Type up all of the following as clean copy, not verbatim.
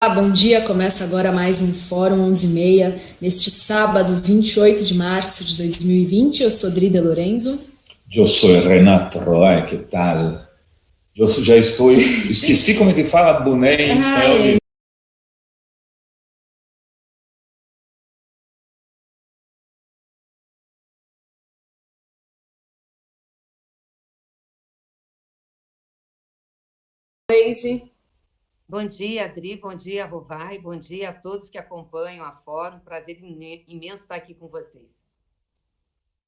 Bom dia, começa agora mais um Fórum 11h30, neste sábado, 28 de março de 2020. Eu sou Drida Lorenzo. Eu sou Renato Roy, que tal? Eu já estou, esqueci como é que fala boné em espanhol. Glaze. Bom dia, Adri, bom dia, Rovai, bom dia a todos que acompanham a Fórum. Prazer imenso estar aqui com vocês.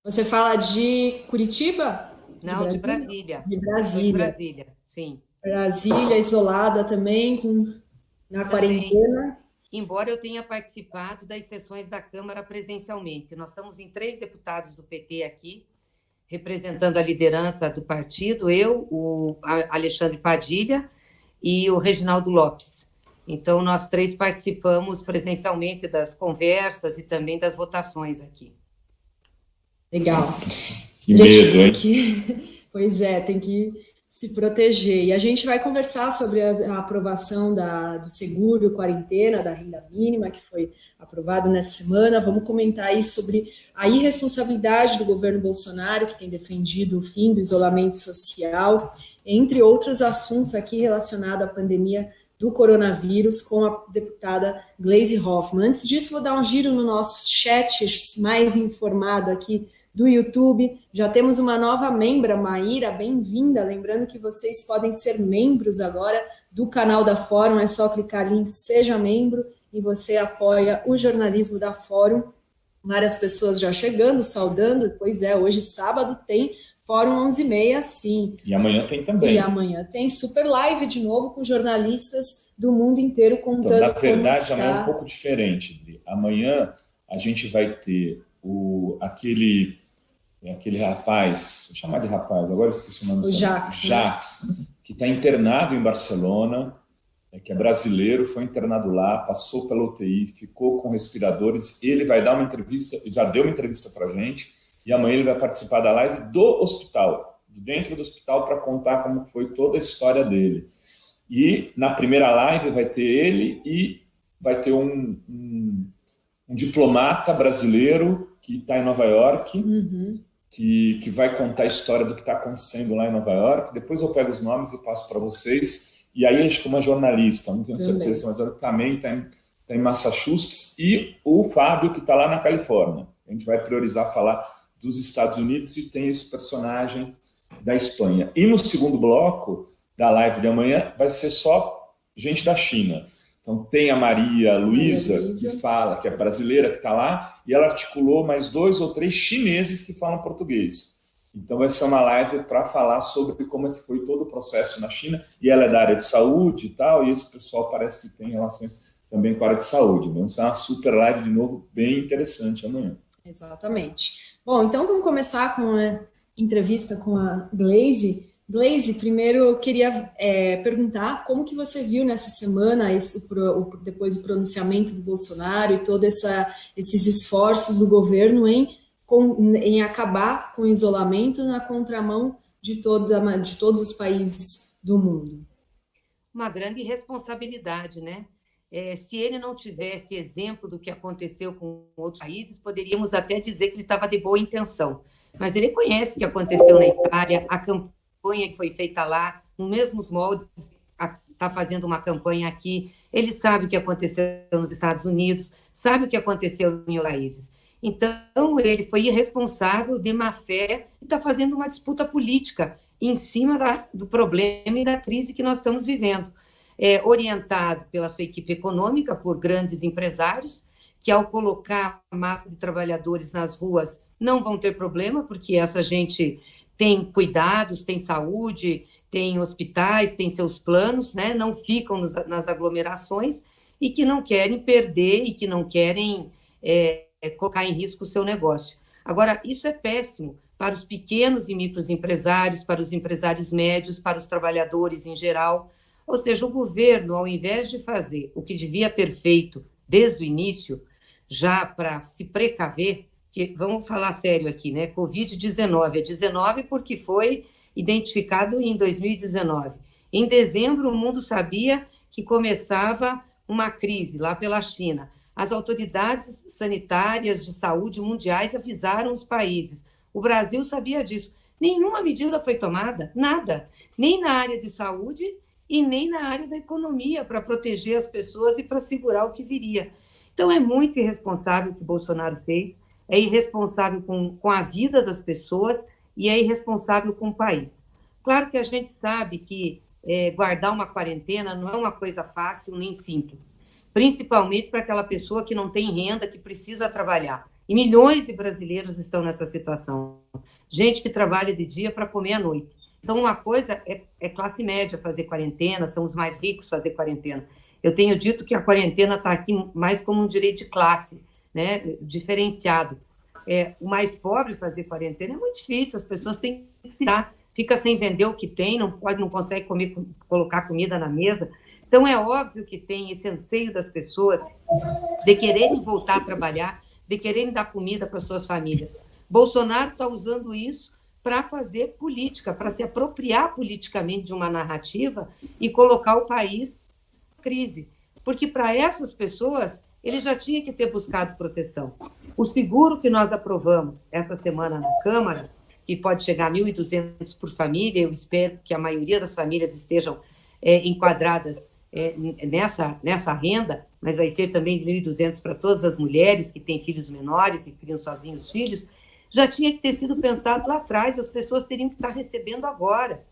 Você fala de Curitiba? Não, de Brasília. De Brasília. De Brasília, sim. Brasília, isolada também, na quarentena. Embora eu tenha participado das sessões da Câmara presencialmente. Nós estamos em 3 deputados do PT aqui, representando a liderança do partido, eu, o Alexandre Padilha e o Reginaldo Lopes. Então, nós 3 participamos presencialmente das conversas e também das votações aqui. Legal. Que medo, hein? Pois é, tem que se proteger. E a gente vai conversar sobre a aprovação do seguro quarentena, da renda mínima, que foi aprovado nessa semana. Vamos comentar aí sobre a irresponsabilidade do governo Bolsonaro, que tem defendido o fim do isolamento social, entre outros assuntos aqui relacionados à pandemia do coronavírus, com a deputada Glaze Hoffmann. Antes disso, vou dar um giro no nosso chat mais informado aqui do YouTube. Já temos uma nova membra, Maíra, bem-vinda. Lembrando que vocês podem ser membros agora do canal da Fórum, é só clicar ali em Seja Membro e você apoia o jornalismo da Fórum. Várias pessoas já chegando, saudando. Pois é, hoje sábado tem Fórum 11h30, sim. E amanhã tem também. E amanhã tem super live de novo com jornalistas do mundo inteiro contando. Então, na verdade, amanhã é um pouco diferente. Amanhã a gente vai ter aquele rapaz, vou chamar de rapaz, agora eu esqueci o nome. O Jacques, que está internado em Barcelona, que é brasileiro, foi internado lá, passou pela UTI, ficou com respiradores. Ele vai dar uma entrevista, já deu uma entrevista para a gente, e amanhã ele vai participar da live do hospital, dentro do hospital, para contar como foi toda a história dele. E na primeira live vai ter ele e vai ter um diplomata brasileiro que está em Nova York, que vai contar a história do que está acontecendo lá em Nova York. Depois eu pego os nomes e passo para vocês. E aí a gente, como uma jornalista, não tenho certeza, mas também está em Massachusetts, e o Fábio, que está lá na Califórnia. A gente vai priorizar falar dos Estados Unidos e tem esse personagem da Espanha. E no segundo bloco da live de amanhã vai ser só gente da China. Então tem a Maria Luísa, que fala, que é brasileira, que está lá, e ela articulou mais 2 ou 3 chineses que falam português. Então vai ser uma live para falar sobre como é que foi todo o processo na China, e ela é da área de saúde e tal, e esse pessoal parece que tem relações também com a área de saúde. Vamos ter uma super live de novo, bem interessante amanhã. Exatamente. Bom, então vamos começar com a entrevista com a Glaze. Glaze, primeiro eu queria perguntar como que você viu nessa semana depois do pronunciamento do Bolsonaro e todos esses esforços do governo em acabar com o isolamento na contramão de todos os países do mundo. Uma grande responsabilidade, né? Se ele não tivesse exemplo do que aconteceu com outros países, poderíamos até dizer que ele estava de boa intenção. Mas ele conhece o que aconteceu na Itália, a campanha que foi feita lá, nos mesmos moldes, está fazendo uma campanha aqui. Ele sabe o que aconteceu nos Estados Unidos, sabe o que aconteceu em outros países. Então, ele foi irresponsável, de má fé, e está fazendo uma disputa política em cima do problema e da crise que nós estamos vivendo. Orientado pela sua equipe econômica, por grandes empresários, que ao colocar a massa de trabalhadores nas ruas não vão ter problema, porque essa gente tem cuidados, tem saúde, tem hospitais, tem seus planos, né? Não ficam nas aglomerações, e que não querem perder e que não querem colocar em risco o seu negócio. Agora, isso é péssimo para os pequenos e microempresários, para os empresários médios, para os trabalhadores em geral. Ou seja, o governo, ao invés de fazer o que devia ter feito desde o início, já para se precaver, que vamos falar sério aqui, né? Covid-19 é 19 porque foi identificado em 2019. Em dezembro, o mundo sabia que começava uma crise lá pela China, as autoridades sanitárias de saúde mundiais avisaram os países. O Brasil sabia disso. Nenhuma medida foi tomada, nada, nem na área de saúde e nem na área da economia para proteger as pessoas e para segurar o que viria. Então, é muito irresponsável o que Bolsonaro fez, é irresponsável com a vida das pessoas e é irresponsável com o país. Claro que a gente sabe que guardar uma quarentena não é uma coisa fácil nem simples, principalmente para aquela pessoa que não tem renda, que precisa trabalhar. E milhões de brasileiros estão nessa situação. Gente que trabalha de dia para comer à noite. Então, uma coisa é classe média fazer quarentena, são os mais ricos fazer quarentena. Eu tenho dito que a quarentena está aqui mais como um direito de classe, né, diferenciado. O mais pobre fazer quarentena é muito difícil, as pessoas têm que se dar, fica sem vender o que tem, não consegue colocar comida na mesa. Então, é óbvio que tem esse anseio das pessoas de quererem voltar a trabalhar, de quererem dar comida para suas famílias. Bolsonaro está usando isso para fazer política, para se apropriar politicamente de uma narrativa e colocar o país em crise. Porque para essas pessoas, ele já tinha que ter buscado proteção. O seguro que nós aprovamos essa semana na Câmara, que pode chegar a 1.200 por família, eu espero que a maioria das famílias estejam enquadradas nessa renda, mas vai ser também 1.200 para todas as mulheres que têm filhos menores e criam sozinhos os filhos, já tinha que ter sido pensado lá atrás, as pessoas teriam que estar recebendo agora.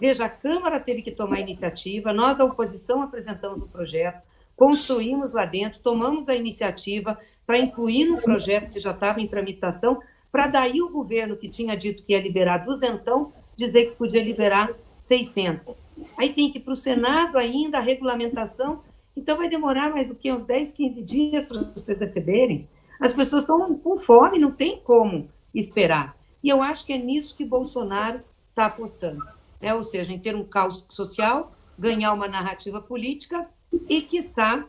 Veja, a Câmara teve que tomar a iniciativa, nós da oposição apresentamos o projeto, construímos lá dentro, tomamos a iniciativa para incluir no projeto que já estava em tramitação, para daí o governo que tinha dito que ia liberar 200, dizer que podia liberar 600. Aí tem que ir para o Senado ainda, a regulamentação, então vai demorar mais do que uns 10, 15 dias para as pessoas receberem. As pessoas estão com fome, não tem como esperar. E eu acho que é nisso que Bolsonaro está apostando, né? Ou seja, em ter um caos social, ganhar uma narrativa política e, quiçá,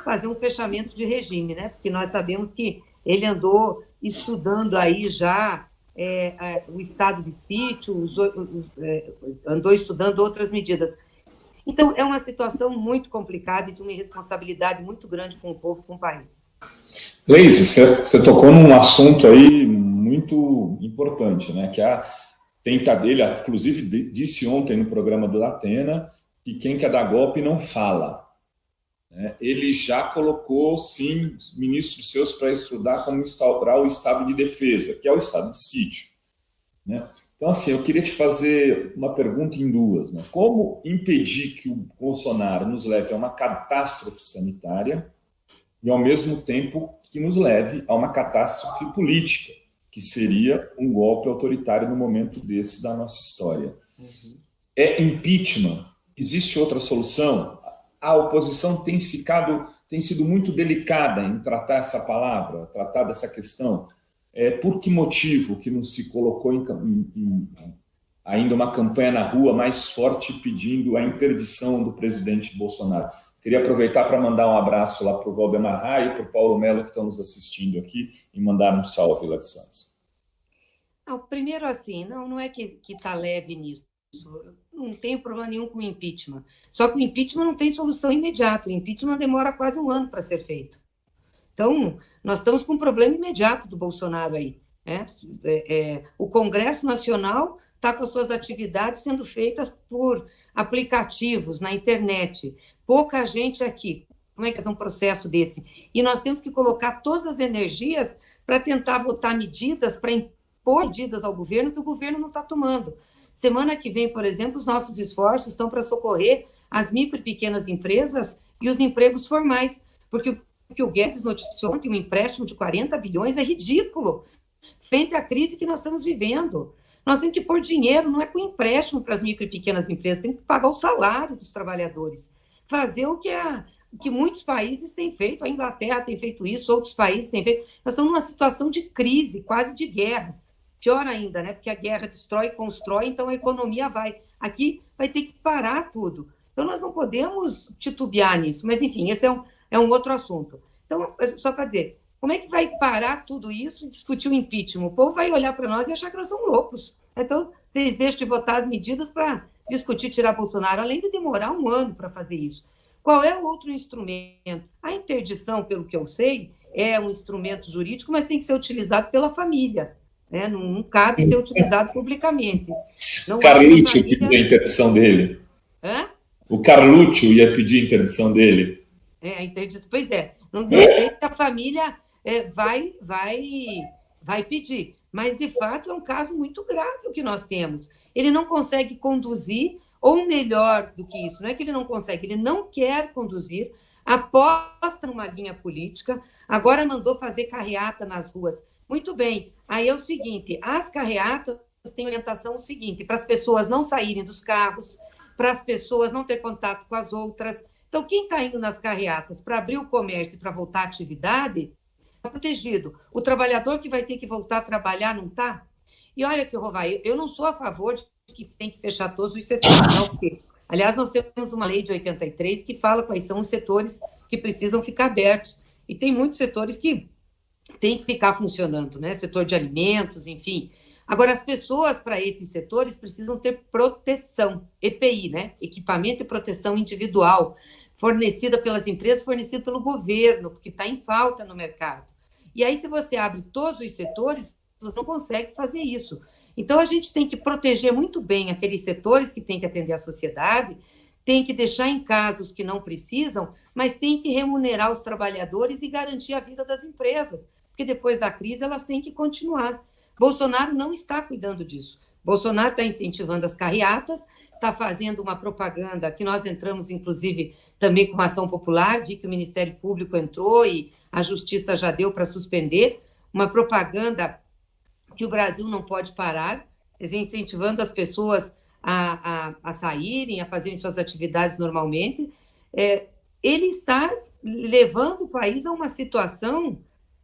fazer um fechamento de regime, né? Porque nós sabemos que ele andou estudando aí já o estado de sítio, andou estudando outras medidas. Então, é uma situação muito complicada e de uma irresponsabilidade muito grande com o povo, com o país. Leise, você tocou num assunto aí muito importante, né? Que ele, inclusive, disse ontem no programa do Datena que quem quer dar golpe não fala. Ele já colocou, sim, ministros seus para estudar como instaurar o estado de defesa, que é o estado de sítio, né? Então, assim, eu queria te fazer uma pergunta em duas, né? Como impedir que o Bolsonaro nos leve a uma catástrofe sanitária e, ao mesmo tempo, que nos leve a uma catástrofe política, que seria um golpe autoritário no momento desse da nossa história? Uhum. É impeachment? Existe outra solução? A oposição tem sido muito delicada em tratar essa palavra, tratar dessa questão. Por que motivo que não se colocou ainda uma campanha na rua mais forte pedindo a interdição do presidente Bolsonaro? Queria aproveitar para mandar um abraço lá para o Valdemar Raio e para o Paulo Melo, que estão nos assistindo aqui, e mandar um salve lá de Santos. Primeiro, assim, não é que está leve nisso. Não tenho problema nenhum com o impeachment. Só que o impeachment não tem solução imediata. O impeachment demora quase um ano para ser feito. Então, nós estamos com um problema imediato do Bolsonaro aí, né? O Congresso Nacional está com as suas atividades sendo feitas por aplicativos na internet. Pouca gente aqui. Como é que é um processo desse? E nós temos que colocar todas as energias para tentar votar medidas, para impor medidas ao governo que o governo não está tomando. Semana que vem, por exemplo, os nossos esforços estão para socorrer as micro e pequenas empresas e os empregos formais, porque o que o Guedes noticiou ontem, um empréstimo de 40 bilhões, é ridículo, frente à crise que nós estamos vivendo. Nós temos que pôr dinheiro, não é com empréstimo para as micro e pequenas empresas, tem que pagar o salário dos trabalhadores, fazer o que muitos países têm feito, a Inglaterra tem feito isso, outros países têm feito. Nós estamos numa situação de crise, quase de guerra. Pior ainda, né? Porque a guerra destrói, constrói, então a economia vai. Aqui vai ter que parar tudo. Então, nós não podemos titubear nisso. Mas, enfim, esse é um outro assunto. Então, só para dizer, como é que vai parar tudo isso e discutir o impeachment? O povo vai olhar para nós e achar que nós somos loucos. Então, vocês deixam de votar as medidas para discutir tirar Bolsonaro, além de demorar um ano para fazer isso. Qual é o outro instrumento? A interdição, pelo que eu sei, é um instrumento jurídico, mas tem que ser utilizado pela família, né? Não cabe ser utilizado publicamente. Não Carlucci pediu a interdição dele. Hã? O Carlucci ia pedir a interdição dele. A interdição, pois é. Não sei se a família vai pedir, mas, de fato, é um caso muito grave o que nós temos. Ele não consegue conduzir, ou melhor do que isso, não é que ele não consegue, ele não quer conduzir, aposta numa linha política, agora mandou fazer carreata nas ruas. Muito bem, aí é o seguinte, as carreatas têm orientação o seguinte, para as pessoas não saírem dos carros, para as pessoas não ter contato com as outras. Então, quem está indo nas carreatas para abrir o comércio e para voltar à atividade, está protegido. O trabalhador que vai ter que voltar a trabalhar não está? E olha que, Rovai, eu não sou a favor de que tem que fechar todos os setores, não, porque, aliás, nós temos uma lei de 83 que fala quais são os setores que precisam ficar abertos. E tem muitos setores que têm que ficar funcionando, né? Setor de alimentos, enfim. Agora, as pessoas para esses setores precisam ter proteção, EPI, né? Equipamento e proteção individual, fornecida pelas empresas, fornecida pelo governo, porque está em falta no mercado. E aí, se você abre todos os setores, você não consegue fazer isso. Então, a gente tem que proteger muito bem aqueles setores que têm que atender a sociedade, tem que deixar em casa os que não precisam, mas tem que remunerar os trabalhadores e garantir a vida das empresas, porque depois da crise elas têm que continuar. Bolsonaro não está cuidando disso. Bolsonaro está incentivando as carreatas, está fazendo uma propaganda que nós entramos, inclusive, também com uma ação popular, de que o Ministério Público entrou e a Justiça já deu para suspender, uma propaganda que o Brasil não pode parar, quer dizer, incentivando as pessoas a saírem, a fazerem suas atividades normalmente. Ele está levando o país a uma situação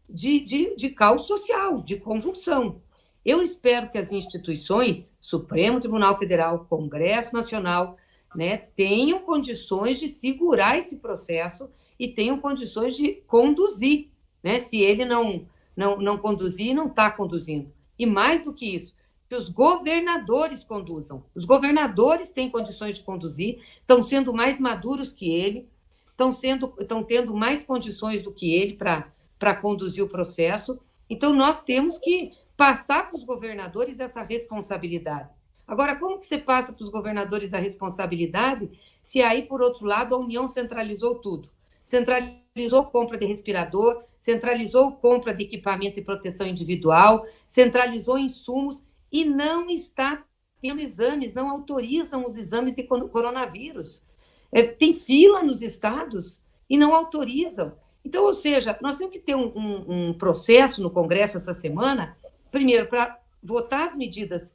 de caos social, de convulsão. Eu espero que as instituições, Supremo Tribunal Federal, Congresso Nacional, né, tenham condições de segurar esse processo e tenham condições de conduzir, né? Se ele não conduzir, não está conduzindo. E mais do que isso, que os governadores conduzam. Os governadores têm condições de conduzir, estão sendo mais maduros que ele, estão tendo mais condições do que ele para conduzir o processo. Então, nós temos que passar para os governadores essa responsabilidade. Agora, como que você passa para os governadores a responsabilidade se aí, por outro lado, a União centralizou tudo? Centralizou compra de respirador, centralizou compra de equipamento de proteção individual, centralizou insumos e não está tendo exames, não autorizam os exames de coronavírus. Tem fila nos estados e não autorizam. Então, ou seja, nós temos que ter um processo no Congresso essa semana, primeiro, para votar as medidas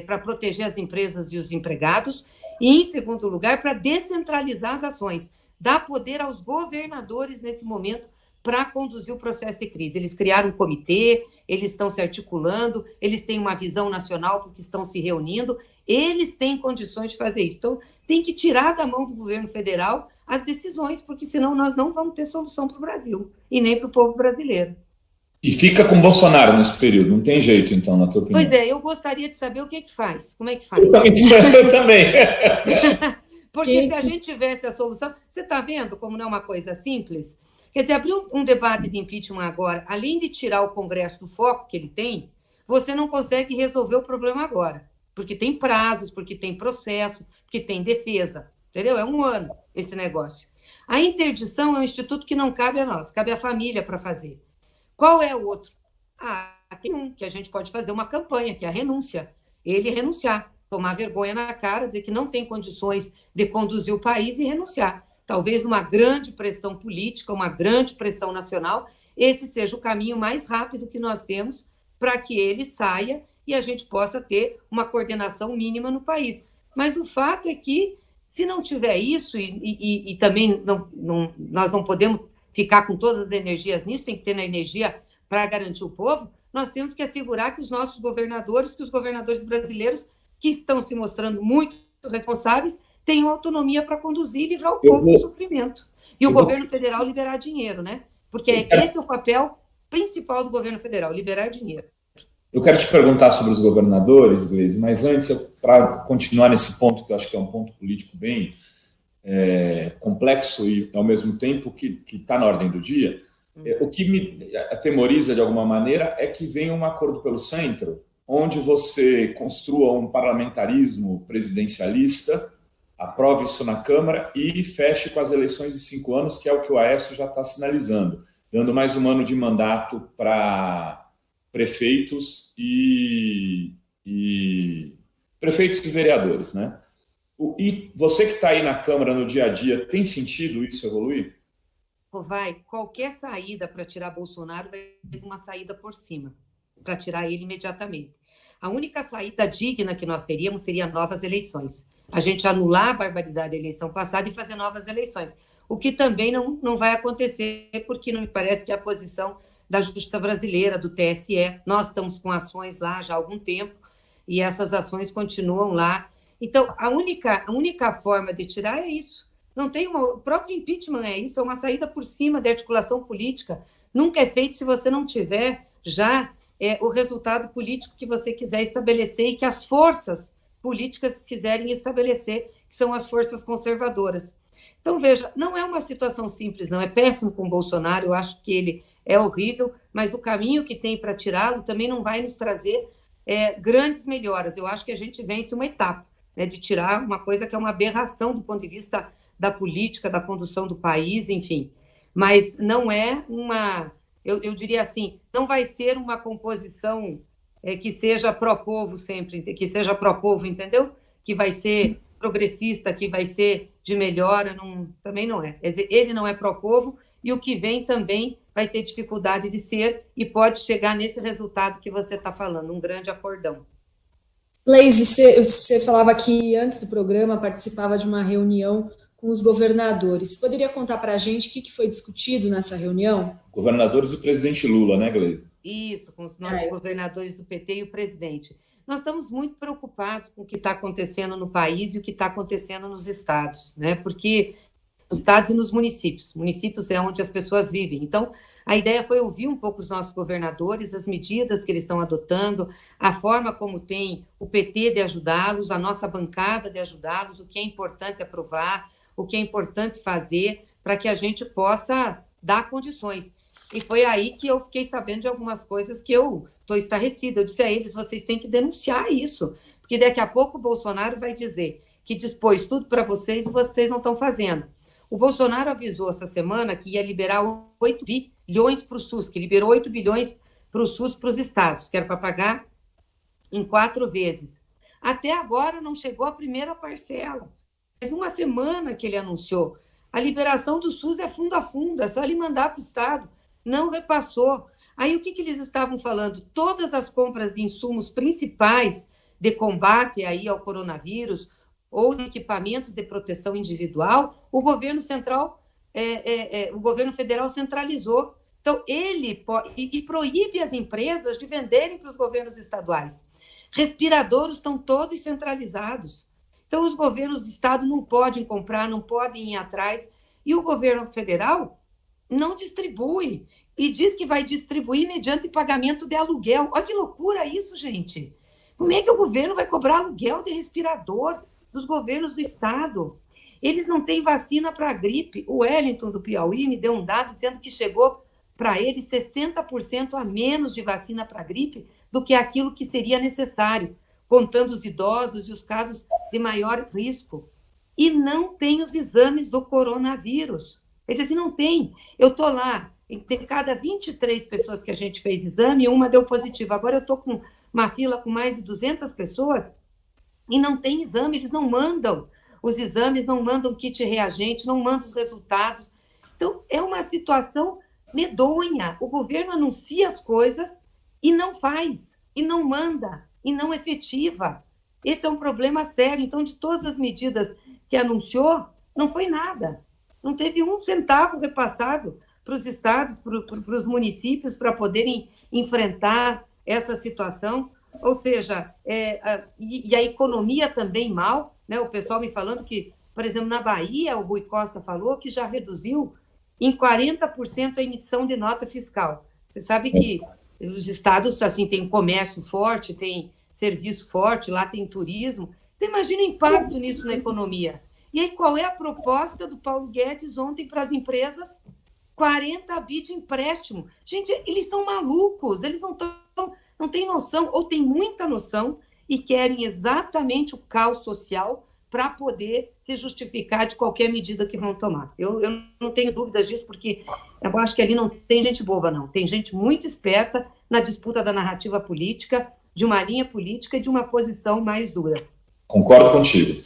para proteger as empresas e os empregados, e, em segundo lugar, para descentralizar as ações, dar poder aos governadores nesse momento para conduzir o processo de crise. Eles criaram um comitê, eles estão se articulando, eles têm uma visão nacional porque estão se reunindo, eles têm condições de fazer isso. Então, tem que tirar da mão do governo federal as decisões, porque senão nós não vamos ter solução para o Brasil e nem para o povo brasileiro. E fica com Bolsonaro nesse período, não tem jeito, então, na tua opinião? Pois é, eu gostaria de saber o que faz, como é que faz. Eu também. Porque se a gente tivesse a solução... Você está vendo como não é uma coisa simples? Quer dizer, abrir um debate de impeachment agora, além de tirar o Congresso do foco que ele tem, você não consegue resolver o problema agora, porque tem prazos, porque tem processo, porque tem defesa, entendeu? É 1 ano esse negócio. A interdição é um instituto que não cabe a nós, cabe à família para fazer. Qual é o outro? Tem um que a gente pode fazer uma campanha, que é a renúncia. Ele renunciar, tomar vergonha na cara, dizer que não tem condições de conduzir o país e renunciar. Talvez numa grande pressão política, uma grande pressão nacional, esse seja o caminho mais rápido que nós temos para que ele saia e a gente possa ter uma coordenação mínima no país. Mas o fato é que, se não tiver isso, e também nós não podemos ficar com todas as energias nisso, tem que ter na energia para garantir o povo, nós temos que assegurar que os nossos governadores, que os governadores brasileiros, que estão se mostrando muito responsáveis, tenham autonomia para conduzir e livrar o povo do sofrimento. E o governo federal liberar dinheiro, né? Porque esse é o papel principal do governo federal, liberar dinheiro. Eu quero te perguntar sobre os governadores, Gleisi, mas antes, para continuar nesse ponto, que eu acho que é um ponto político bem complexo e, ao mesmo tempo, que está na ordem do dia. O que me atemoriza, de alguma maneira, é que venha um acordo pelo centro, onde você construa um parlamentarismo presidencialista, aprove isso na Câmara e feche com as eleições de 5 anos, que é o que o Aécio já está sinalizando, dando mais um ano de mandato para prefeitos e vereadores, né? E você que está aí na Câmara no dia a dia, tem sentido isso evoluir? Qualquer saída para tirar Bolsonaro vai ser uma saída por cima, para tirar ele imediatamente. A única saída digna que nós teríamos seria novas eleições. A gente anular a barbaridade da eleição passada e fazer novas eleições. O que também não vai acontecer, porque não me parece que é a posição da Justiça Brasileira, do TSE. Nós estamos com ações lá já há algum tempo e essas ações continuam lá. Então, a única forma de tirar é isso. Não tem o próprio impeachment é isso, é uma saída por cima da articulação política. Nunca é feito se você não tiver já o resultado político que você quiser estabelecer e que as forças políticas quiserem estabelecer, que são as forças conservadoras. Então, veja, não é uma situação simples, não. É péssimo com o Bolsonaro, eu acho que ele é horrível, mas o caminho que tem para tirá-lo também não vai nos trazer grandes melhoras. Eu acho que a gente vence uma etapa, né, de tirar uma coisa que é uma aberração do ponto de vista da política, da condução do país, enfim. Mas não é eu diria assim, não vai ser uma composição que seja pró-povo sempre, que seja pró-povo, entendeu? Que vai ser progressista, que vai ser de melhora, também não é. Ele não é pró-povo e o que vem também vai ter dificuldade de ser e pode chegar nesse resultado que você está falando, um grande acordão. Gleisi, você falava que antes do programa participava de uma reunião com os governadores. Poderia contar para a gente o que foi discutido nessa reunião? Governadores e o presidente Lula, né, Gleisi? Isso, com os nossos governadores do PT e o presidente. Nós estamos muito preocupados com o que está acontecendo no país e o que está acontecendo nos estados, né? Porque nos estados e nos municípios é onde as pessoas vivem. Então, a ideia foi ouvir um pouco os nossos governadores, as medidas que eles estão adotando, a forma como tem o PT de ajudá-los, a nossa bancada de ajudá-los, o que é importante aprovar, o que é importante fazer para que a gente possa dar condições. E foi aí que eu fiquei sabendo de algumas coisas que eu estou estarrecida. Eu disse a eles, vocês têm que denunciar isso, porque daqui a pouco o Bolsonaro vai dizer que dispôs tudo para vocês e vocês não estão fazendo. O Bolsonaro avisou essa semana que ia liberar 8 bilhões para o SUS, que liberou 8 bilhões para o SUS para os estados, que era para pagar em 4 vezes. Até agora não chegou a primeira parcela. Faz uma semana que ele anunciou. A liberação do SUS é fundo a fundo, é só ele mandar para o estado. Não repassou. Aí o que eles estavam falando? Todas as compras de insumos principais de combate aí ao coronavírus ou de equipamentos de proteção individual, o governo central, o governo federal centralizou. Então, ele proíbe as empresas de venderem para os governos estaduais. Respiradores estão todos centralizados. Então, os governos do estado não podem comprar, não podem ir atrás, e o governo federal não distribui, e diz que vai distribuir mediante pagamento de aluguel. Olha que loucura isso, gente! Como é que o governo vai cobrar aluguel de respirador dos governos do estado? Eles não têm vacina para a gripe. O Wellington, do Piauí, me deu um dado dizendo que chegou para ele 60% a menos de vacina para a gripe do que aquilo que seria necessário, contando os idosos e os casos de maior risco. E não tem os exames do coronavírus. Ele disse assim, não tem. Eu estou lá, de cada 23 pessoas que a gente fez exame, uma deu positivo. Agora eu estou com uma fila com mais de 200 pessoas e não tem exame, eles não mandam os exames, não mandam kit reagente, não mandam os resultados. Então, é uma situação medonha. O governo anuncia as coisas e não faz, e não manda, e não efetiva. Esse é um problema sério. Então, de todas as medidas que anunciou, não foi nada. Não teve um centavo repassado para os estados, para os municípios, para poderem enfrentar essa situação. Ou seja, e a economia também mal, né? O pessoal me falando que, por exemplo, na Bahia, o Rui Costa falou que já reduziu em 40% a emissão de nota fiscal. Você sabe que os estados assim, têm comércio forte, tem serviço forte, lá tem turismo. Então, imagina o impacto nisso na economia. E aí, qual é a proposta do Paulo Guedes ontem para as empresas? 40 bi de empréstimo. Gente, eles são malucos, eles não têm noção, ou têm muita noção, e querem exatamente o caos social para poder se justificar de qualquer medida que vão tomar. Eu não tenho dúvidas disso, porque eu acho que ali não tem gente boba, não. Tem gente muito esperta na disputa da narrativa política, de uma linha política e de uma posição mais dura. Concordo contigo.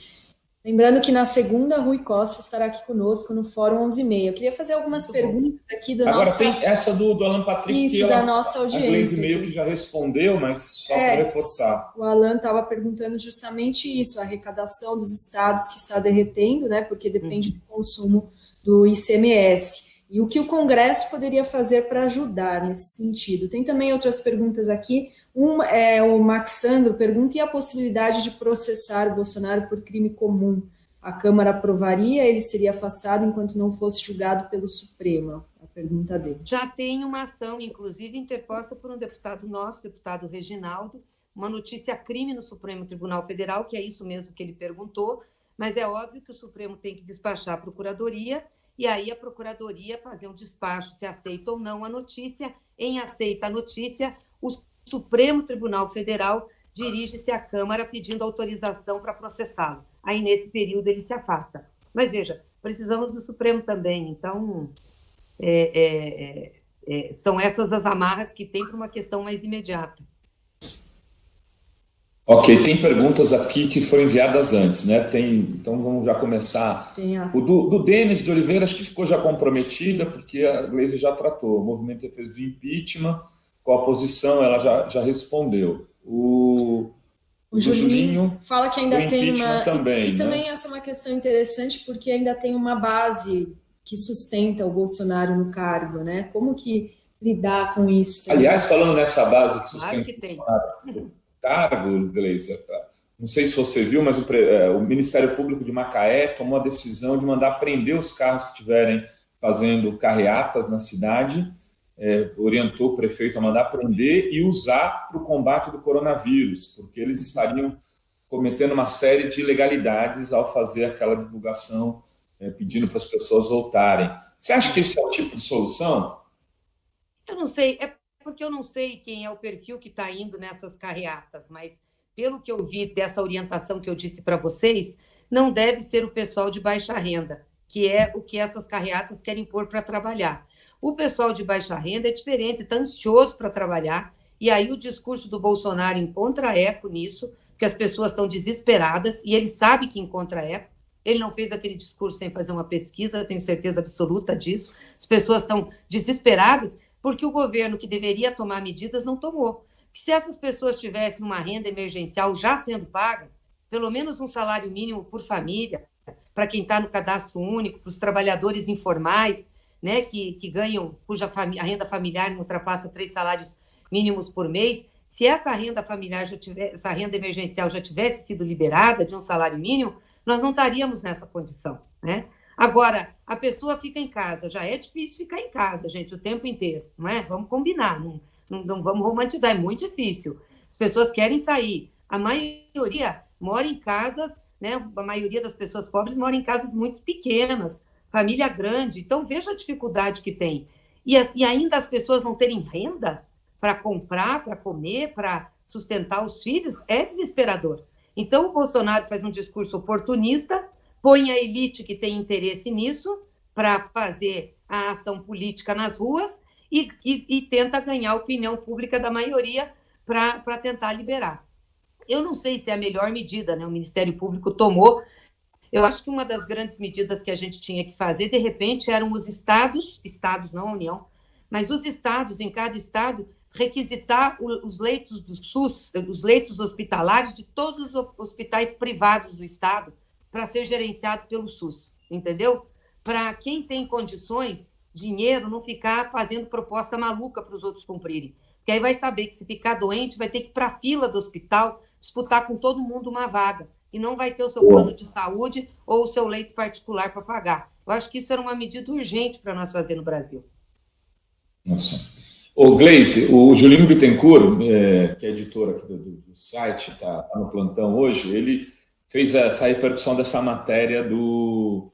Lembrando que na segunda, Rui Costa estará aqui conosco no Fórum 11h30. Eu queria fazer algumas perguntas aqui do Agora nosso... tem essa do Alan Patrick, isso, da nossa audiência. A Gleisi meio que já respondeu, mas só para reforçar. O Alan estava perguntando justamente isso, a arrecadação dos estados que está derretendo, né, porque depende do consumo do ICMS. E o que o Congresso poderia fazer para ajudar nesse sentido? Tem também outras perguntas aqui. O Maxandro pergunta: e a possibilidade de processar o Bolsonaro por crime comum? A Câmara aprovaria, ele seria afastado enquanto não fosse julgado pelo Supremo? A pergunta dele. Já tem uma ação, inclusive, interposta por um deputado nosso, deputado Reginaldo, uma notícia crime no Supremo Tribunal Federal, que é isso mesmo que ele perguntou, mas é óbvio que o Supremo tem que despachar a Procuradoria, e aí a Procuradoria fazer um despacho se aceita ou não a notícia. Em aceita a notícia, o Supremo Tribunal Federal dirige-se à Câmara pedindo autorização para processá-lo. Aí, nesse período, ele se afasta. Mas, veja, precisamos do Supremo também. Então, são essas as amarras que tem para uma questão mais imediata. Ok, tem perguntas aqui que foram enviadas antes, né? Então vamos já começar. O do Denis de Oliveira, acho que ficou já comprometida, porque a Gleisi já tratou. O movimento de defesa do impeachment, qual a posição, ela já respondeu. O Julinho fala que ainda tem uma... também, e também essa é uma questão interessante, porque ainda tem uma base que sustenta o Bolsonaro no cargo, né? Como que lidar com isso? Aliás, falando nessa base que sustenta claro que tem. O cargo, Gleisi, não sei se você viu, mas o Ministério Público de Macaé tomou a decisão de mandar prender os carros que estiverem fazendo carreatas na cidade, orientou o prefeito a mandar prender e usar para o combate do coronavírus, porque eles estariam cometendo uma série de ilegalidades ao fazer aquela divulgação pedindo para as pessoas voltarem. Você acha que esse é o tipo de solução? Eu não sei, porque eu não sei quem é o perfil que está indo nessas carreatas, mas pelo que eu vi dessa orientação que eu disse para vocês, não deve ser o pessoal de baixa renda, que é o que essas carreatas querem pôr para trabalhar. O pessoal de baixa renda é diferente, está ansioso para trabalhar, e aí o discurso do Bolsonaro encontra eco nisso, porque as pessoas estão desesperadas, e ele sabe que encontra eco. Ele não fez aquele discurso sem fazer uma pesquisa, tenho certeza absoluta disso. As pessoas estão desesperadas, porque o governo que deveria tomar medidas não tomou. Se essas pessoas tivessem uma renda emergencial já sendo paga, pelo menos um salário mínimo por família, para quem está no cadastro único, para os trabalhadores informais, né, que ganham, a renda familiar não ultrapassa 3 salários mínimos por mês, se essa renda familiar essa renda emergencial já tivesse sido liberada de um salário mínimo, nós não estaríamos nessa condição, né? Agora, a pessoa fica em casa, já é difícil ficar em casa, gente, o tempo inteiro, não é? Vamos combinar, não vamos romantizar, é muito difícil. As pessoas querem sair, a maioria mora em casas, né? A maioria das pessoas pobres mora em casas muito pequenas, família grande, então veja a dificuldade que tem. E ainda as pessoas não terem renda para comprar, para comer, para sustentar os filhos, é desesperador. Então o Bolsonaro faz um discurso oportunista, põe a elite que tem interesse nisso para fazer a ação política nas ruas e tenta ganhar a opinião pública da maioria para tentar liberar. Eu não sei se é a melhor medida, né? O Ministério Público tomou. Eu acho que uma das grandes medidas que a gente tinha que fazer, de repente, eram os estados não a União, mas os estados, em cada estado, requisitar os leitos do SUS, os leitos hospitalares de todos os hospitais privados do estado, para ser gerenciado pelo SUS, entendeu? Para quem tem condições, dinheiro, não ficar fazendo proposta maluca para os outros cumprirem. Porque aí vai saber que se ficar doente, vai ter que ir para a fila do hospital, disputar com todo mundo uma vaga, e não vai ter o seu plano de saúde ou o seu leito particular para pagar. Eu acho que isso era uma medida urgente para nós fazer no Brasil. Nossa. Ô, Gleisi, o Julinho Bittencourt, que é editor aqui do site, está no plantão hoje, ele fez essa repercussão dessa matéria do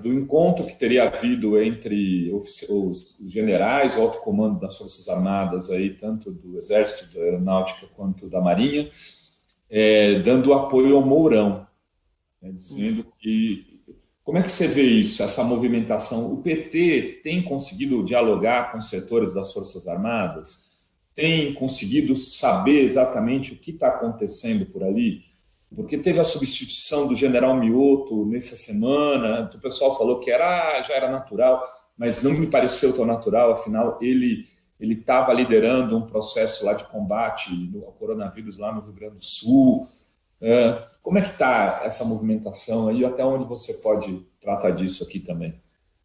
encontro que teria havido entre os generais, o alto comando das Forças Armadas, aí, tanto do Exército, da Aeronáutica, quanto da Marinha, dando apoio ao Mourão, né, dizendo que... Como é que você vê isso, essa movimentação? O PT tem conseguido dialogar com os setores das Forças Armadas? Tem conseguido saber exatamente o que está acontecendo por ali? Porque teve a substituição do general Mioto nessa semana, o pessoal falou que já era natural, mas não me pareceu tão natural, afinal ele estava liderando um processo lá de combate ao coronavírus lá no Rio Grande do Sul. Como é que está essa movimentação aí? Até onde você pode tratar disso aqui também?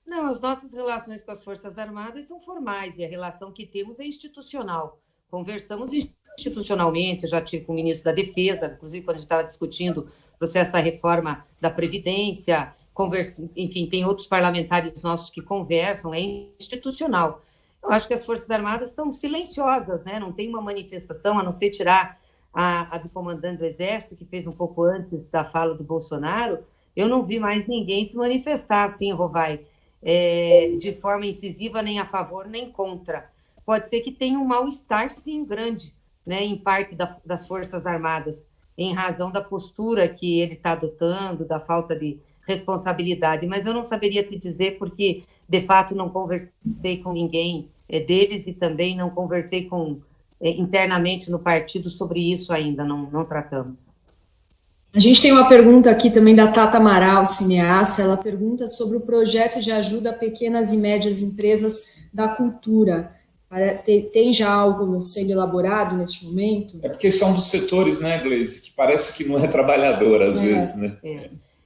Não, as nossas relações com as Forças Armadas são formais e a relação que temos é institucional. Conversamos institucionalmente, eu já tive com o ministro da Defesa, inclusive quando a gente estava discutindo o processo da reforma da Previdência, enfim, tem outros parlamentares nossos que conversam, é institucional. Eu acho que as Forças Armadas estão silenciosas, né? Não tem uma manifestação, a não ser tirar a do comandante do Exército, que fez um pouco antes da fala do Bolsonaro. Eu não vi mais ninguém se manifestar assim, Rovai, de forma incisiva, nem a favor, nem contra. Pode ser que tenha um mal-estar, sim, grande, né, em parte das Forças Armadas, em razão da postura que ele está adotando, da falta de responsabilidade, mas eu não saberia te dizer porque, de fato, não conversei com ninguém deles e também não conversei internamente no partido sobre isso ainda, não tratamos. A gente tem uma pergunta aqui também da Tata Amaral, cineasta. Ela pergunta sobre o projeto de ajuda a pequenas e médias empresas da cultura. Tem já algo sendo elaborado neste momento? É porque são dos setores, né, Gleisi, que parece que não é trabalhador às vezes, né?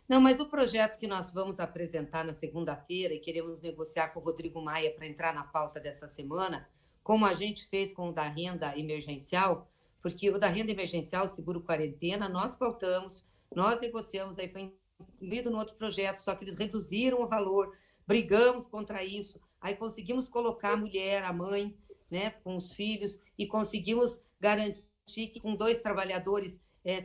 Não, mas o projeto que nós vamos apresentar na segunda-feira e queremos negociar com o Rodrigo Maia para entrar na pauta dessa semana, como a gente fez com o da renda emergencial, porque o da renda emergencial, seguro quarentena, nós pautamos, nós negociamos, aí foi incluído no outro projeto, só que eles reduziram o valor, brigamos contra isso, aí conseguimos colocar a mulher, a mãe, né, com os filhos, e conseguimos garantir que com 2 trabalhadores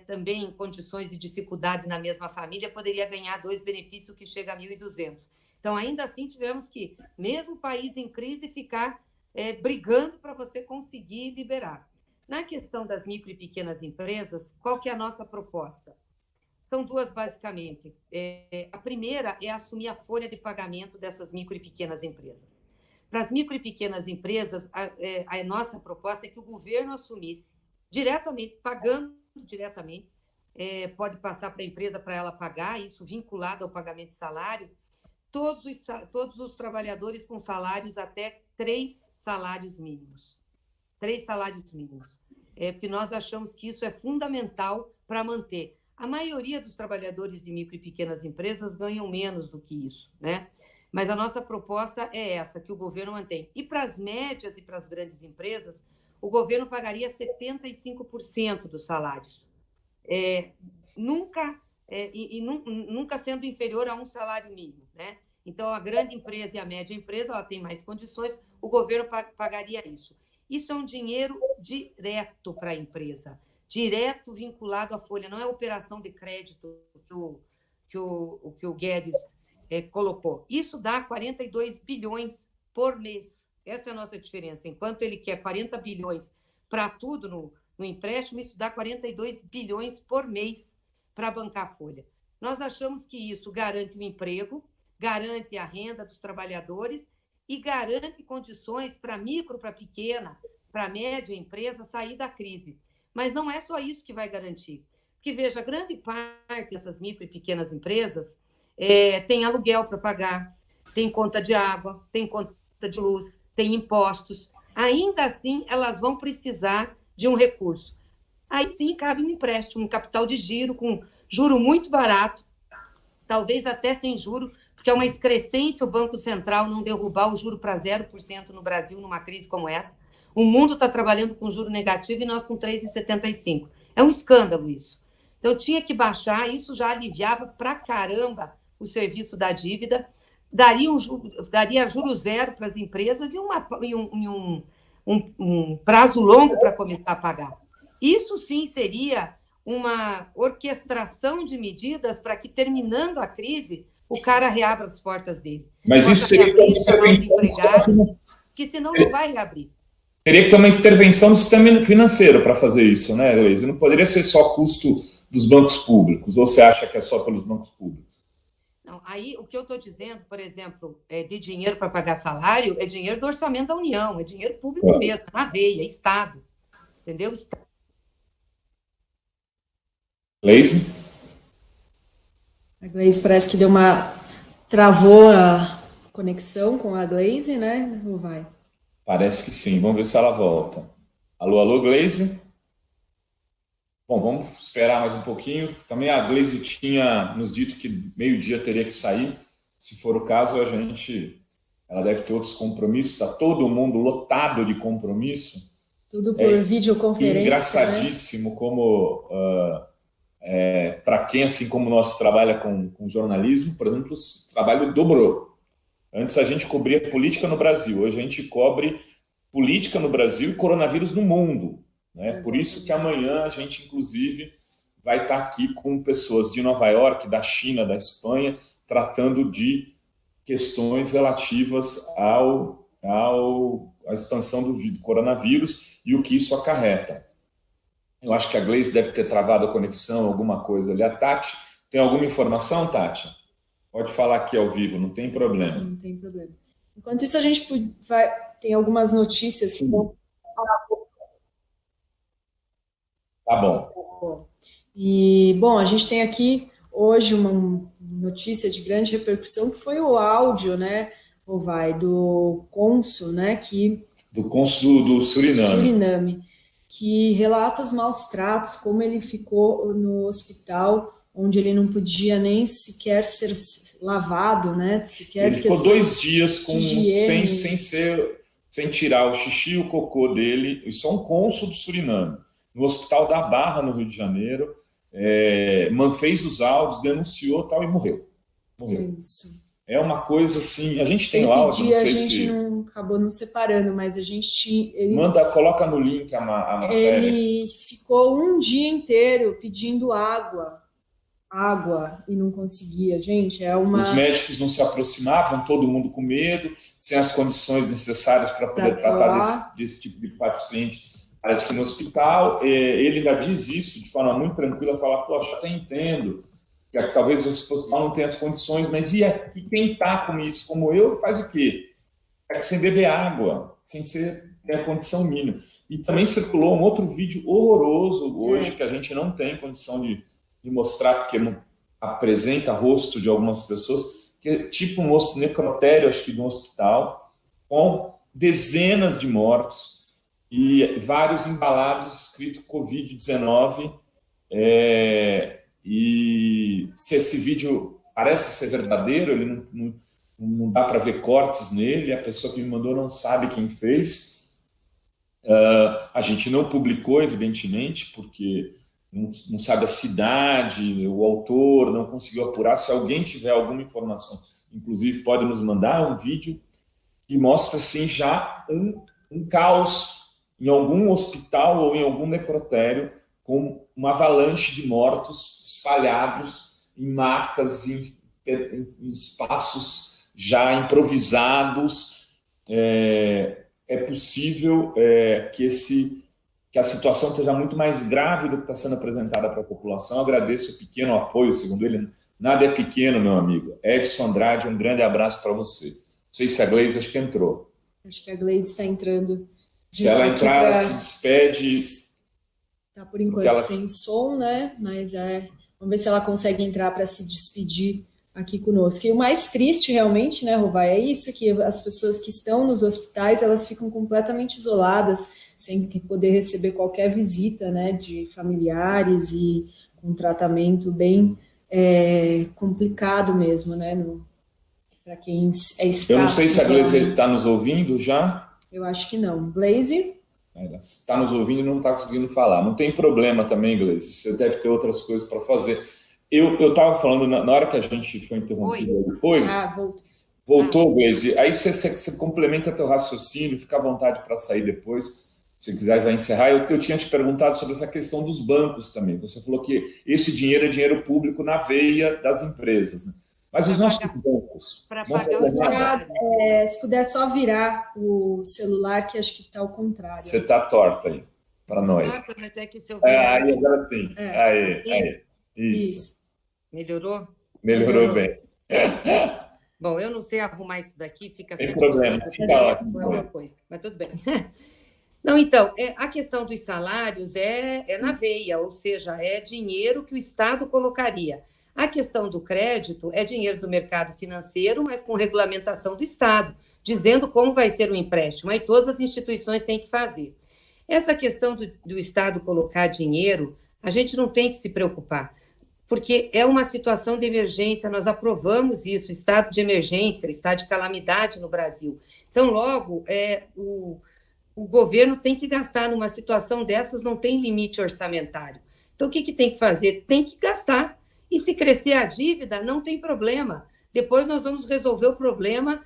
também em condições de dificuldade na mesma família, poderia ganhar 2 benefícios que chega a 1.200. Então, ainda assim, tivemos que, mesmo o país em crise, ficar brigando para você conseguir liberar. Na questão das micro e pequenas empresas, qual que é a nossa proposta? São 2, basicamente. A primeira é assumir a folha de pagamento dessas micro e pequenas empresas. Para as micro e pequenas empresas, a nossa proposta é que o governo assumisse diretamente, pagando diretamente, pode passar para a empresa para ela pagar, isso vinculado ao pagamento de salário, todos os trabalhadores com salários até 3 salários mínimos. 3 salários mínimos. Porque nós achamos que isso é fundamental para manter. A maioria dos trabalhadores de micro e pequenas empresas ganham menos do que isso, né? Mas a nossa proposta é essa, que o governo mantém. E para as médias e para as grandes empresas, o governo pagaria 75% dos salários. Nunca sendo inferior a 1 salário mínimo, né? Então, a grande empresa e a média empresa, ela tem mais condições, o governo pagaria isso. Isso é um dinheiro direto para a empresa, direto vinculado à folha, não é operação de crédito que o Guedes colocou. Isso dá 42 bilhões por mês. Essa é a nossa diferença. Enquanto ele quer 40 bilhões para tudo no empréstimo, isso dá 42 bilhões por mês para bancar a folha. Nós achamos que isso garante o emprego, garante a renda dos trabalhadores e garante condições para micro, para pequena, para média empresa sair da crise. Mas não é só isso que vai garantir. Porque, veja, grande parte dessas micro e pequenas empresas tem aluguel para pagar, tem conta de água, tem conta de luz, tem impostos. Ainda assim, elas vão precisar de um recurso. Aí sim cabe um empréstimo, um capital de giro, com juro muito barato, talvez até sem juro, porque é uma excrescência o Banco Central não derrubar o juro para 0% no Brasil numa crise como essa. O mundo está trabalhando com juro negativo e nós com 3,75%. É um escândalo isso. Então, tinha que baixar, isso já aliviava pra caramba o serviço da dívida, daria juro zero para as empresas e um prazo longo para começar a pagar. Isso sim seria uma orquestração de medidas para que, terminando a crise, o cara reabra as portas dele. Mas isso teria que ter uma intervenção, que senão não vai reabrir. Teria que ter uma intervenção no sistema financeiro para fazer isso, né, Luiz? Não poderia ser só custo dos bancos públicos, ou você acha que é só pelos bancos públicos? Não, aí o que eu estou dizendo, por exemplo, de dinheiro para pagar salário, é dinheiro do orçamento da União, é dinheiro público mesmo, na veia, é Estado. Entendeu? Gleisi? A Gleisi parece que travou a conexão com a Gleisi, né? Ou vai? Parece que sim. Vamos ver se ela volta. Alô, alô, Gleisi? Bom, vamos esperar mais um pouquinho. Também a Gleisi tinha nos dito que meio-dia teria que sair. Se for o caso, ela deve ter outros compromissos. Está todo mundo lotado de compromisso. Tudo por videoconferência. Engraçadíssimo, né? Como para quem, assim como nós, trabalha com jornalismo, por exemplo, o trabalho dobrou. Antes a gente cobria política no Brasil, hoje a gente cobre política no Brasil e coronavírus no mundo. Né? Por isso que amanhã a gente, inclusive, vai estar aqui com pessoas de Nova York, da China, da Espanha, tratando de questões relativas à expansão do coronavírus e o que isso acarreta. Eu acho que a Gleisi deve ter travado a conexão, alguma coisa ali. A Tati, tem alguma informação, Tati? Pode falar aqui ao vivo, não tem problema. Não tem problema. Enquanto isso, a gente tem algumas notícias. Sim. Tá bom. E, bom, a gente tem aqui hoje uma notícia de grande repercussão, que foi o áudio, né, do cônsul, né, do cônsul do Suriname, que relata os maus tratos, como ele ficou no hospital, onde ele não podia nem sequer ser lavado, né? Ele ficou 2 dias sem tirar o xixi e o cocô dele. Isso é um cônsul do Suriname, no Hospital da Barra, no Rio de Janeiro. Fez os áudios, denunciou tal, e morreu. Isso. É uma coisa assim, a gente tem o áudio, não sei a gente não acabou não separando, mas a gente tinha... Coloca no link a matéria. Ele ficou um dia inteiro pedindo água, e não conseguia, gente, Os médicos não se aproximavam, todo mundo com medo, sem as condições necessárias para poder tratar desse tipo de paciente. Parece que no hospital, ele ainda diz isso de forma muito tranquila, fala, poxa, até entendo, que talvez o hospital não tenha as condições, mas e quem está com isso, como eu, faz o quê? Sem beber água, sem ter a condição mínima. E também circulou um outro vídeo horroroso hoje, que a gente não tem condição de mostrar, porque não apresenta rosto de algumas pessoas, que é tipo um necrotério, acho que de um hospital, com dezenas de mortos e vários embalados escrito Covid-19. E se esse vídeo parece ser verdadeiro, ele não dá para ver cortes nele, a pessoa que me mandou não sabe quem fez. A gente não publicou, evidentemente, porque não sabe a cidade, o autor, não conseguiu apurar. Se alguém tiver alguma informação, inclusive pode nos mandar um vídeo que mostra assim, já um caos em algum hospital ou em algum necrotério, com uma avalanche de mortos espalhados em macas, em espaços já improvisados. É possível que a situação esteja muito mais grave do que está sendo apresentada para a população. Eu agradeço o pequeno apoio, segundo ele. Nada é pequeno, meu amigo. Edson Andrade, um grande abraço para você. Não sei se a Gleisi, acho que entrou. Acho que a Gleisi está entrando. Se ela entrar, ela se despede. Está, por enquanto, sem som, né? Mas vamos ver se ela consegue entrar para se despedir aqui conosco. E o mais triste, realmente, né, Rovai, é isso, que as pessoas que estão nos hospitais, elas ficam completamente isoladas, sem poder receber qualquer visita, né, de familiares, e com um tratamento bem complicado mesmo, né, para quem é estado. Eu não sei se a Gleisi está nos ouvindo já. Eu acho que não. Gleisi? Ela está nos ouvindo e não está conseguindo falar. Não tem problema também, Gleisi, você deve ter outras coisas para fazer. Eu estava falando, na hora que a gente foi interrompido. Oi? Voltou, Gleisi. Aí você complementa teu raciocínio, fica à vontade para sair depois. se quiser já encerrar, eu tinha te perguntado sobre essa questão dos bancos também. Você falou que esse dinheiro é dinheiro público na veia das empresas, né? Mas os nossos bancos... Para pagar os salários. Se puder só virar o celular, que acho que está ao contrário. Você está torta aí, para nós. Nossa, mas é que se eu virar... Aí, agora sim. Aí. Isso. Melhorou? Melhorou bem. Bom, eu não sei arrumar isso daqui, fica sem sem problema. Não é uma coisa, mas tudo bem. Não, então, a questão dos salários é na veia, ou seja, é dinheiro que o Estado colocaria. A questão do crédito é dinheiro do mercado financeiro, mas com regulamentação do Estado, dizendo como vai ser o empréstimo. Aí todas as instituições têm que fazer. Essa questão do Estado colocar dinheiro, a gente não tem que se preocupar, porque é uma situação de emergência, nós aprovamos isso, o estado de emergência, o estado de calamidade no Brasil. Então, logo, o governo tem que gastar, numa situação dessas não tem limite orçamentário. Então, o que tem que fazer? Tem que gastar. E se crescer a dívida, não tem problema. Depois nós vamos resolver o problema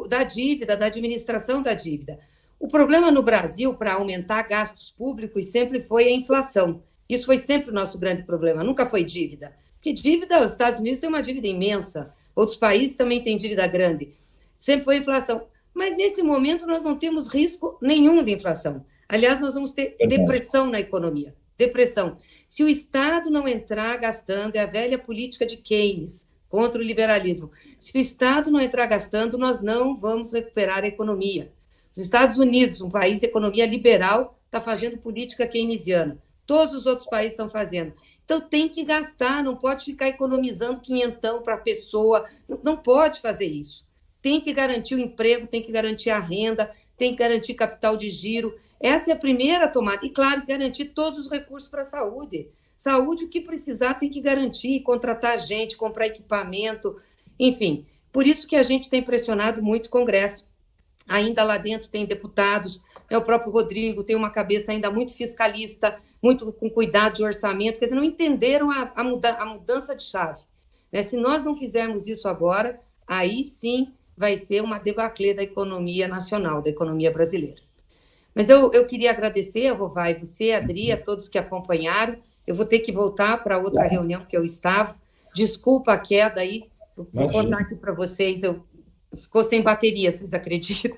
da dívida, da administração da dívida. O problema no Brasil, para aumentar gastos públicos, sempre foi a inflação. Isso foi sempre o nosso grande problema, nunca foi dívida. Porque dívida, os Estados Unidos têm uma dívida imensa, outros países também têm dívida grande. Sempre foi inflação. Mas, nesse momento, nós não temos risco nenhum de inflação. Aliás, nós vamos ter depressão na economia. Depressão. Se o Estado não entrar gastando, é a velha política de Keynes, contra o liberalismo. Se o Estado não entrar gastando, nós não vamos recuperar a economia. Os Estados Unidos, um país de economia liberal, está fazendo política keynesiana. Todos os outros países estão fazendo. Então, tem que gastar, não pode ficar economizando quinhentão para a pessoa, não pode fazer isso. Tem que garantir o emprego, tem que garantir a renda, tem que garantir capital de giro. Essa é a primeira tomada. E, claro, garantir todos os recursos para a saúde. Saúde, o que precisar, tem que garantir, contratar gente, comprar equipamento, enfim. Por isso que a gente tem pressionado muito o Congresso. Ainda lá dentro tem deputados, o próprio Rodrigo tem uma cabeça ainda muito fiscalista, muito com cuidado de orçamento, quer dizer, não entenderam a mudança de chave. Né? Se nós não fizermos isso agora, aí sim vai ser uma debacle da economia nacional, da economia brasileira. Mas eu queria agradecer a Rovai, você, a Adri, a todos que acompanharam. Eu vou ter que voltar para outra reunião que eu estava. Desculpa a queda aí, vou contar aqui para vocês, ficou sem bateria, vocês acreditam?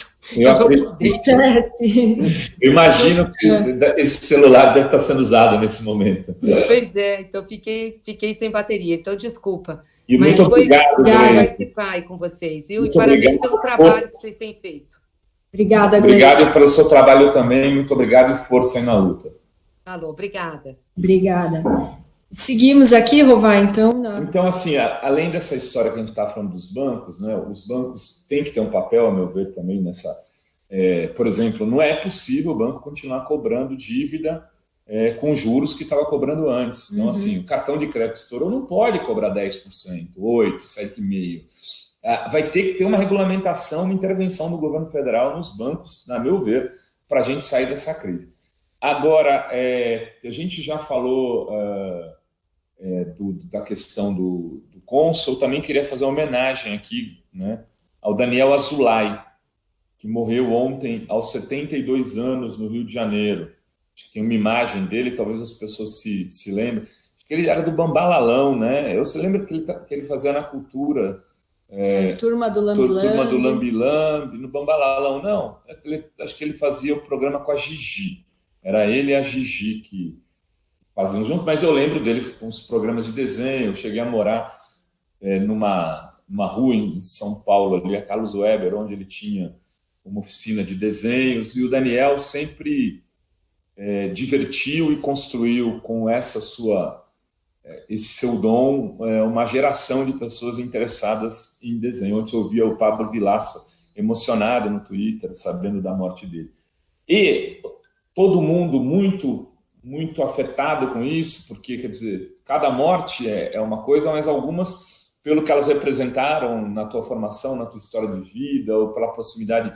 Eu imagino que esse celular deve estar sendo usado nesse momento. Pois é, então fiquei sem bateria, então desculpa. E mas muito obrigado por participar aí com vocês, viu? E parabéns pelo trabalho que vocês têm feito. Obrigada, obrigado pelo seu trabalho também, muito obrigado e força aí na luta. Alô, obrigada. Obrigada. Seguimos aqui, Rovai, então. Então, assim, além dessa história que a gente está falando dos bancos, né, os bancos têm que ter um papel, a meu ver, também nessa... por exemplo, não é possível o banco continuar cobrando dívida com juros que estava cobrando antes. Então, assim, o cartão de crédito estourou, não pode cobrar 10%, 8%, 7,5%. Vai ter que ter uma regulamentação, uma intervenção do governo federal nos bancos, na meu ver, para a gente sair dessa crise. Agora, a gente já falou da questão do cônsul, eu também queria fazer uma homenagem aqui, né, ao Daniel Azulay, que morreu ontem aos 72 anos no Rio de Janeiro. Acho que tem uma imagem dele, talvez as pessoas se lembrem. Acho que ele era do Bambalalão, né? Eu se lembro que ele fazia na cultura... Turma do Lambi-Lambi. Turma do Lambi-Lambi, no Bambalalão, não. Acho que ele fazia o programa com a Gigi. Era ele e a Gigi que faziam junto, mas eu lembro dele com os programas de desenho. Eu cheguei a morar numa rua em São Paulo, ali, a Carlos Weber, onde ele tinha uma oficina de desenhos, e o Daniel sempre divertiu e construiu com esse seu dom uma geração de pessoas interessadas em desenho. Ontem eu via o Pablo Vilaça emocionado no Twitter, sabendo da morte dele. E todo mundo muito, muito afetado com isso, porque, quer dizer, cada morte é uma coisa, mas algumas, pelo que elas representaram na tua formação, na tua história de vida, ou pela proximidade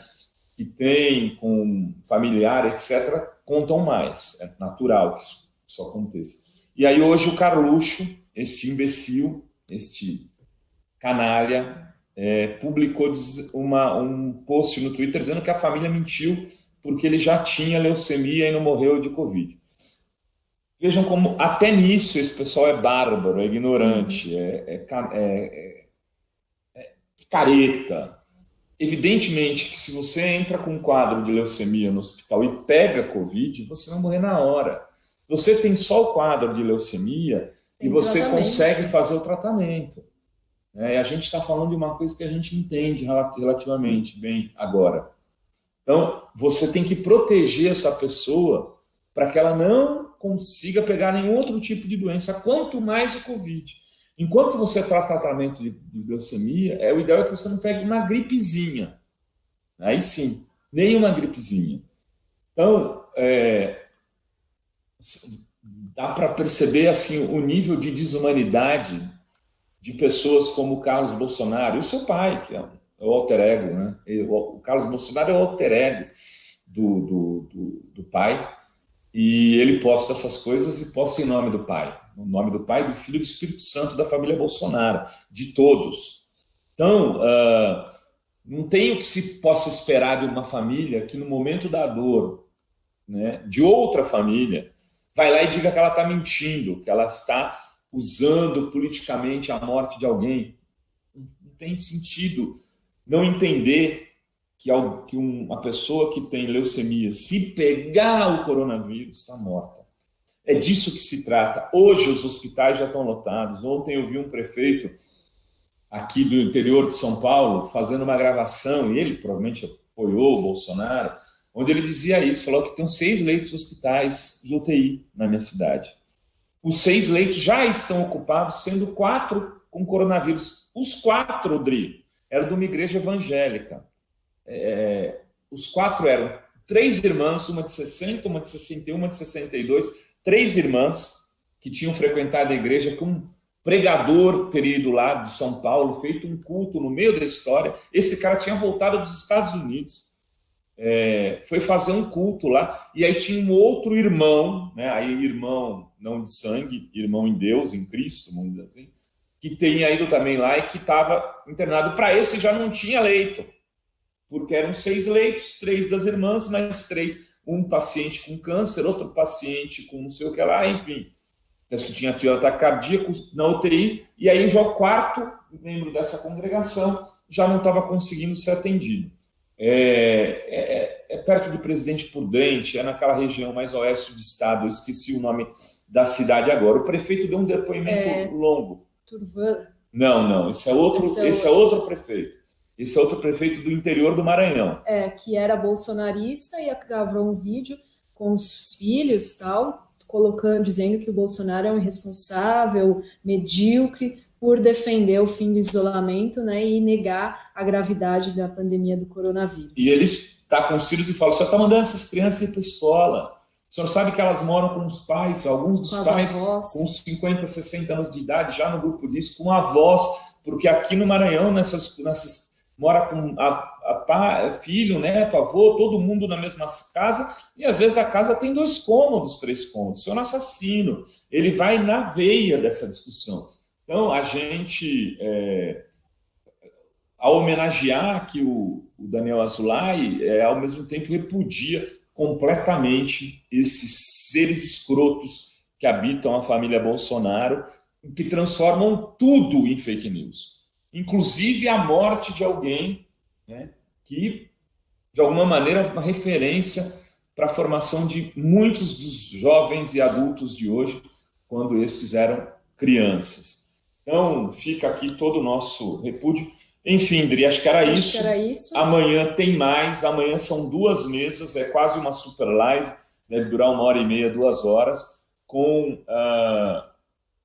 que tem com familiar, etc., contam mais. É natural que isso aconteça. E aí hoje o Carluxo, este imbecil, este canalha, publicou um post no Twitter dizendo que a família mentiu porque ele já tinha leucemia e não morreu de Covid. Vejam como até nisso esse pessoal é bárbaro, é ignorante, é careta. Evidentemente que se você entra com um quadro de leucemia no hospital e pega Covid, você vai morrer na hora. Você tem só o quadro de leucemia e você consegue fazer o tratamento. E a gente está falando de uma coisa que a gente entende relativamente bem agora. Então, você tem que proteger essa pessoa para que ela não consiga pegar nenhum outro tipo de doença, quanto mais o Covid. Enquanto você trata tratamento de leucemia, o ideal é que você não pegue uma gripezinha. Aí sim, nem uma gripezinha. Então, dá para perceber assim, o nível de desumanidade de pessoas como o Carlos Bolsonaro e o seu pai, que é o alter ego, né? O Carlos Bolsonaro é o alter ego do pai, e ele posta essas coisas e posta em nome do pai. No nome do Pai, do Filho e do Espírito Santo da família Bolsonaro, de todos. Então, não tem o que se possa esperar de uma família que no momento da dor, né, de outra família, vai lá e diga que ela está mentindo, que ela está usando politicamente a morte de alguém. Não tem sentido não entender que uma pessoa que tem leucemia, se pegar o coronavírus, está morta. É disso que se trata. Hoje os hospitais já estão lotados. Ontem eu vi um prefeito aqui do interior de São Paulo fazendo uma gravação, e ele provavelmente apoiou o Bolsonaro, onde ele dizia isso, falou que tem 6 leitos hospitais de UTI na minha cidade. Os 6 leitos já estão ocupados, sendo 4 com coronavírus. Os 4, Dri, eram de uma igreja evangélica. Os 4 eram 3 irmãs, uma de 60, uma de 61, uma de 62, 3 irmãs que tinham frequentado a igreja, que um pregador teria ido lá de São Paulo, feito um culto no meio da história. Esse cara tinha voltado dos Estados Unidos, foi fazer um culto lá, e aí tinha um outro irmão, né? Aí irmão não de sangue, irmão em Deus, em Cristo, vamos dizer assim, que tinha ido também lá e que estava internado. Para esse já não tinha leito, porque eram 6 leitos, 3 das irmãs, mais 3, um paciente com câncer, outro paciente com não sei o que lá, enfim, acho que tinha tido ataque cardíaco na UTI, e aí já o 4º membro dessa congregação já não estava conseguindo ser atendido. Perto de Presidente Prudente, naquela região mais oeste do estado, eu esqueci o nome da cidade agora. O prefeito deu um depoimento longo. Turvan? Não, esse é outro prefeito. Esse é outro prefeito do interior do Maranhão. Que era bolsonarista e gravou um vídeo com os filhos e tal, dizendo que o Bolsonaro é um irresponsável, medíocre, por defender o fim do isolamento, né, e negar a gravidade da pandemia do coronavírus. E ele está com os filhos e fala, o senhor está mandando essas crianças ir para a escola. O senhor sabe que elas moram com os pais, alguns dos pais com 50, 60 anos de idade, já no grupo disso, com avós, porque aqui no Maranhão, nessas mora com filho, neto, avô, todo mundo na mesma casa, e às vezes a casa tem 2 cômodos, 3 cômodos. Isso é um assassino. Ele vai na veia dessa discussão. Então, a gente, ao homenagear aqui o Daniel Azulay, ao mesmo tempo repudia completamente esses seres escrotos que habitam a família Bolsonaro, que transformam tudo em fake news. Inclusive a morte de alguém, né, que, de alguma maneira, é uma referência para a formação de muitos dos jovens e adultos de hoje, quando estes eram crianças. Então, fica aqui todo o nosso repúdio. Enfim, Dri, acho que era isso. Amanhã tem mais. Amanhã são 2 mesas, é quase uma super live, deve durar 1h30, 2 horas, com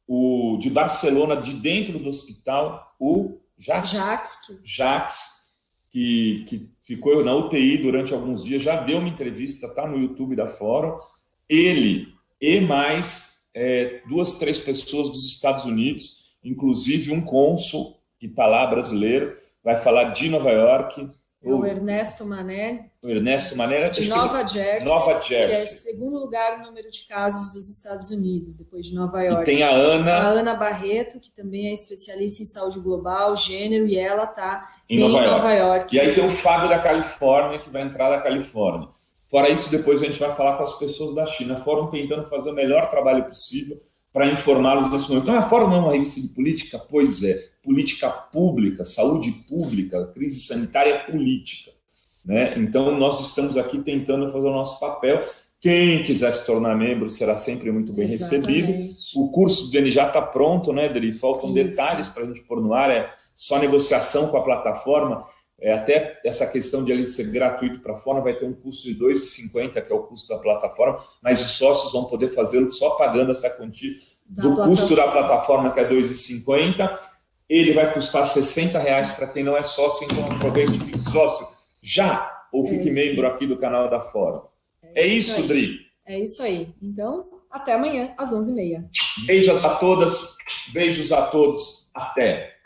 o de Barcelona, de dentro do hospital, o Jax, que ficou na UTI durante alguns dias, já deu uma entrevista, está no YouTube da Fórum. Ele e mais 2, 3 pessoas dos Estados Unidos, inclusive um cônsul que está lá, brasileiro, vai falar de Nova York. O Ernesto Mané. De Nova Jersey. Que é o segundo lugar no número de casos dos Estados Unidos, depois de Nova York. E tem a Ana Barreto, que também é especialista em saúde global, gênero, e ela está em Nova York. E aí tem o Fábio da Califórnia, que vai entrar da Califórnia. Fora isso, depois a gente vai falar com as pessoas da China. Fórum tentando fazer o melhor trabalho possível para informá-los nesse momento. Então, a Fórum não é uma revista de política? Pois é. Política pública, saúde pública, crise sanitária política. Né? Então, nós estamos aqui tentando fazer o nosso papel. Quem quiser se tornar membro será sempre muito bem recebido. O curso do DN já está pronto, né, Dri? Faltam detalhes para a gente pôr no ar, é só negociação com a plataforma. Até essa questão de ele ser gratuito para fora, vai ter um custo de R$ 2,50, que é o custo da plataforma, mas os sócios vão poder fazê-lo só pagando essa quantia do custo da plataforma, que é R$ 2,50. Ele vai custar R$ 60 para quem não é sócio, então aproveite e fique sócio já, ou fique membro aqui do canal da Fórum. É isso, Dri. É isso aí. Então, até amanhã, às 11h30. Beijos a todas, beijos a todos. Até.